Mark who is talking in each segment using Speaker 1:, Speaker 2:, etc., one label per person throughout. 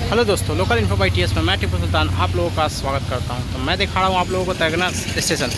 Speaker 1: Hello दोस्तों, local info by TS में मैं टिपू सुल्तान आप लोगों का स्वागत करता हूं। तो मैं दिखा रहा हूं आप लोगों को तगना स्टेशन,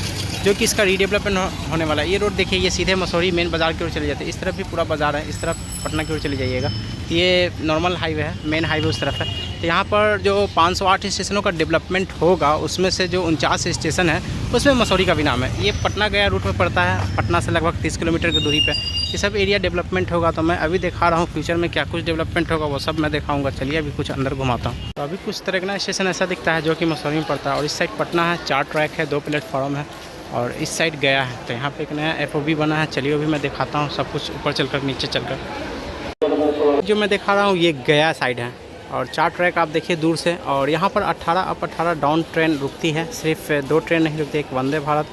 Speaker 1: जो कि इसका रीडेवलपमेंट होने वाला है। ये रोड देखिए, ये सीधे मसौरी मेन बाज़ार की ओर चले जाते हैं। इस तरफ भी पूरा बाज़ार है, इस तरफ पटना की ओर चले जाइएगा। ये नॉर्मल हाईवे है, मेन हाईवे उस तरफ है। तो यहाँ पर जो 508 स्टेशनों का डेवलपमेंट होगा, उसमें से जो 49 स्टेशन है उसमें मसौरी का भी नाम है। ये पटना गया रूट में पड़ता है, पटना से लगभग 30 किलोमीटर की दूरी पर ये सब एरिया डेवलपमेंट होगा। तो मैं अभी दिखा रहा हूँ फ्यूचर में क्या कुछ डेवलपमेंट होगा, वो सब मैं दिखाऊंगा। चलिए अभी कुछ अंदर घुमाता हूँ। तो अभी कुछ तरगना स्टेशन ऐसा दिखता है जो कि मसौरी में पड़ता है, और इस साइड पटना है, 4 ट्रैक है, 2 प्लेटफॉर्म है, और इस साइड गया है। तो यहाँ पे एक नया FOB बना है। चलिए अभी मैं दिखाता हूँ सब कुछ, ऊपर चलकर नीचे चलकर। जो मैं दिखा रहा हूँ ये गया साइड है, और 4 ट्रैक आप देखिए दूर से। और यहाँ पर 18 अप 18 डाउन ट्रेन रुकती है। सिर्फ 2 ट्रेन नहीं रुकती, एक वंदे भारत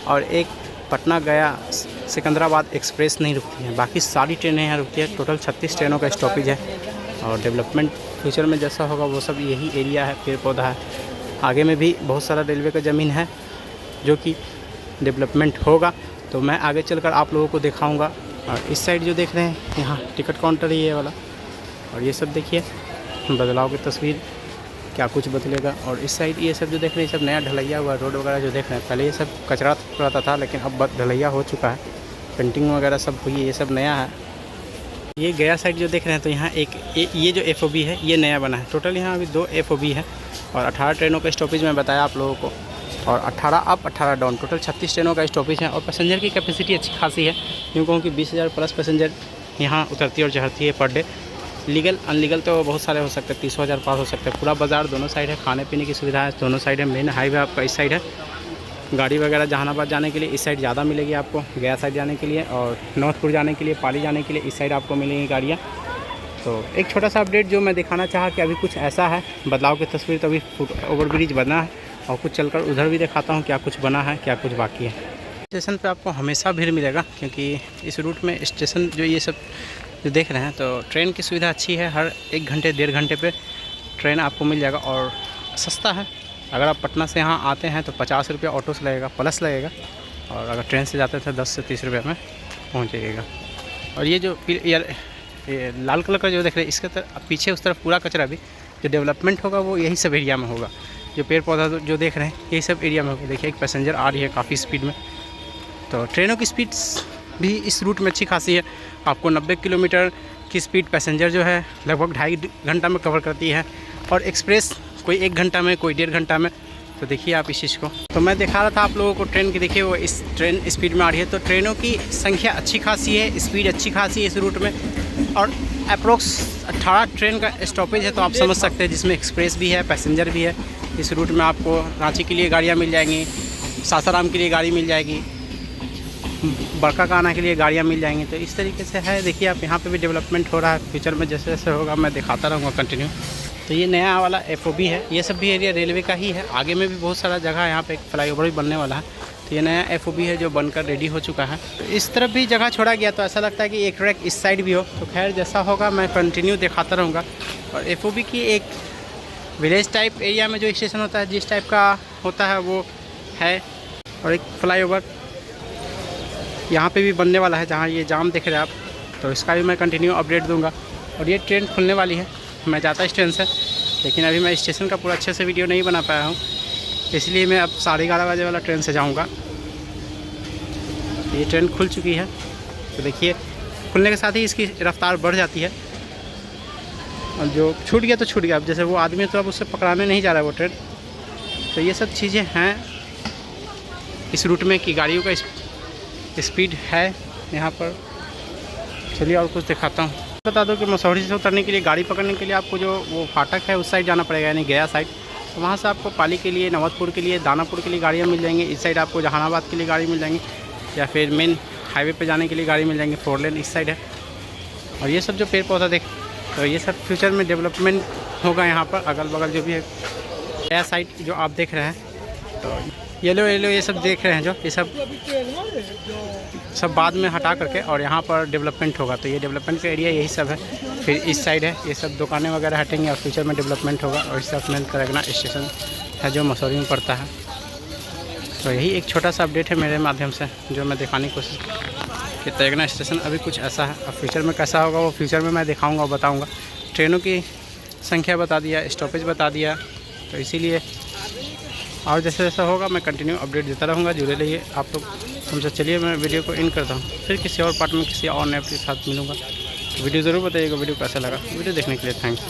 Speaker 1: और एक पटना गया सिकंदराबाद एक्सप्रेस नहीं रुकती है। बाकी सारी ट्रेनें यहाँ रुकती है। टोटल 36 ट्रेनों का स्टॉपेज है। और डेवलपमेंट फ्यूचर में जैसा होगा वो सब यही एरिया है, पेड़ पौधा है। आगे में भी बहुत सारा रेलवे का ज़मीन है जो कि डेवलपमेंट होगा। तो मैं आगे चलकर आप लोगों को दिखाऊंगा। और इस साइड जो देख रहे हैं यहाँ टिकट काउंटर है ये वाला, और ये सब देखिए बदलाव की तस्वीर, क्या कुछ बदलेगा। और इस साइड ये सब जो देख रहे हैं सब नया ढलैया हुआ रोड वगैरह जो देख रहे हैं। पहले ये सब कचरा रहता था, लेकिन अब ढलैया हो चुका है, पेंटिंग वगैरह सब हुई है, ये सब नया है। ये गया साइड जो देख रहे हैं तो यहाँ ये जो FOB है ये नया बना है। टोटल यहाँ अभी 2 FOB है, और 18 ट्रेनों का स्टॉपेज मैं बताया आप लोगों को, और 18 अप 18 डाउन, टोटल 36 ट्रेनों का स्टॉपेज है। और पैसेंजर की कैपेसिटी अच्छी खासी है, यूँ कहूँ कि 20,000 प्लस पैसेंजर यहाँ उतरती और चढ़ती है पर डे। लीगल अनलीगल तो बहुत सारे हो सकते हैं, 30,000 पास हो सकते हैं। पूरा बाज़ार दोनों साइड है, खाने पीने की सुविधा है दोनों साइड है। मेन हाईवे आपका इस साइड है। गाड़ी वगैरह जहानाबाद जाने के लिए इस साइड ज़्यादा मिलेगी आपको, गया साइड जाने के लिए, और नॉर्थपुर जाने के लिए, पाली जाने के लिए इस साइड आपको मिलेंगी गाड़ियाँ। तो एक छोटा सा अपडेट जो मैं दिखाना चाहा कि अभी कुछ ऐसा है बदलाव की तस्वीर। तो अभी फुट ओवरब्रिज बना है, और कुछ चलकर उधर भी दिखाता हूँ क्या कुछ बना है, क्या कुछ बाकी है। स्टेशन पे आपको हमेशा भीड़ मिलेगा, क्योंकि इस रूट में स्टेशन जो ये सब जो देख रहे हैं, तो ट्रेन की सुविधा अच्छी है। हर 1 घंटे 1.5 घंटे पे ट्रेन आपको मिल जाएगा, और सस्ता है। अगर आप पटना से यहाँ आते हैं तो 50 रुपया ऑटो से लगेगा, प्लस लगेगा, और अगर ट्रेन से जाते थे 10 से 30 रुपये में पहुँच जाइएगा। और ये जो ये लाल कलर का जो देख रहे हैं, इसके पीछे उस तरफ पूरा कचरा भी जो डेवलपमेंट होगा वो यही सब एरिया में होगा। जो पेड़ पौधा जो देख रहे हैं यही सब एरिया में होगा। देखिए एक पैसेंजर आ रही है काफ़ी स्पीड में। तो ट्रेनों की स्पीड भी इस रूट में अच्छी खासी है। आपको 90 किलोमीटर की स्पीड पैसेंजर जो है लगभग 2.5 घंटा में कवर करती है, और एक्सप्रेस कोई 1 घंटा में, कोई 1.5 घंटा में। तो देखिए आप इस चीज़ को। तो मैं दिखा रहा था आप लोगों को ट्रेन की, देखिए वो इस ट्रेन स्पीड में आ रही है। तो ट्रेनों की संख्या अच्छी खासी है, स्पीड अच्छी खासी है इस रूट में, और अप्रोक्स 18 ट्रेन का स्टॉपेज है। तो आप समझ सकते हैं, जिसमें एक्सप्रेस भी है, पैसेंजर भी है। इस रूट में आपको रांची के लिए गाड़ियाँ मिल जाएंगी, सासाराम के लिए गाड़ी मिल जाएगी, बड़काकाना के लिए गाड़ियाँ मिल जाएंगी। तो इस तरीके से है। देखिए आप यहाँ पे भी डेवलपमेंट हो रहा है। फ्यूचर में जैसे जैसे होगा मैं दिखाता रहूँगा कंटिन्यू। तो ये नया वाला FOB है, ये सब भी एरिया रेलवे का ही है। आगे में भी बहुत सारा जगह है, यहाँ पे एक फ्लाईओवर भी बनने वाला है। तो ये नया FOB है जो बनकर रेडी हो चुका है। तो इस तरफ भी जगह छोड़ा गया, तो ऐसा लगता है कि एक ट्रैक इस साइड भी हो। तो खैर जैसा होगा मैं कंटिन्यू दिखाता रहूँगा। और FOB की एक विलेज टाइप एरिया में जो स्टेशन होता है, जिस टाइप का होता है वो है। और एक फ्लाईओवर यहाँ पे भी बनने वाला है, जहाँ ये जाम देख रहे हैं आप। तो इसका भी मैं कंटिन्यू अपडेट दूंगा। और ये ट्रेन खुलने वाली है, मैं जाता इस ट्रेन से, लेकिन अभी मैं स्टेशन का पूरा अच्छे से वीडियो नहीं बना पाया हूँ, इसलिए मैं अब 11:30 बजे वाला ट्रेन से जाऊँगा। ये ट्रेन खुल चुकी है। तो देखिए खुलने के साथ ही इसकी रफ्तार बढ़ जाती है, और जो छूट गया तो छूट गया। अब जैसे वो आदमी तो अब उससे पकड़ाने नहीं जा रहा है वो ट्रेन। तो ये सब चीज़ें हैं इस रूट में कि गाड़ियों का स्पीड है यहाँ पर। चलिए और कुछ दिखाता हूँ। बता दो कि मसौरी से उतरने के लिए, गाड़ी पकड़ने के लिए आपको जो वो फाटक है उस साइड जाना पड़ेगा, यानी गया साइड। तो वहाँ से आपको पाली के लिए, नवतपुर के लिए, दानापुर के लिए गाड़ियाँ मिल जाएंगी। इस साइड आपको जहानाबाद के लिए गाड़ी मिल जाएंगी, या फिर मेन हाईवे पे जाने के लिए गाड़ी मिल जाएंगी। 4 लेन इस साइड है। और ये सब जो पेड़ पौधा देख, तो ये सब फ्यूचर में डेवलपमेंट होगा यहाँ पर। अगल बगल जो भी है गया साइड जो आप देख रहे हैं, तो येलो ये सब देख रहे हैं जो, ये सब बाद में हटा करके और यहाँ पर डेवलपमेंट होगा। तो ये डेवलपमेंट का एरिया यही सब है। फिर इस साइड है, ये सब दुकानें वगैरह हटेंगी, और फ्यूचर में डेवलपमेंट होगा। और इस तरफ में तरगना स्टेशन है जो मसौरी में पड़ता है। तो यही एक छोटा सा अपडेट है मेरे माध्यम से जो मैं दिखाने की कोशिश कि तरगना स्टेशन अभी कुछ ऐसा है। अब फ्यूचर में कैसा होगा वो फ्यूचर में मैं दिखाऊँगा और बताऊँगा। ट्रेनों की संख्या बता दिया, स्टॉपेज बता दिया। तो इसीलिए और जैसे जैसा होगा मैं कंटिन्यू अपडेट देता रहूँगा, जुड़े रहिए आप लोग हमसे। चलिए मैं वीडियो को इन करता हूँ, फिर किसी और पार्ट में किसी और नए के साथ मिलूँगा। वीडियो ज़रूर बताइएगा वीडियो कैसा लगा। वीडियो देखने के लिए थैंक्स।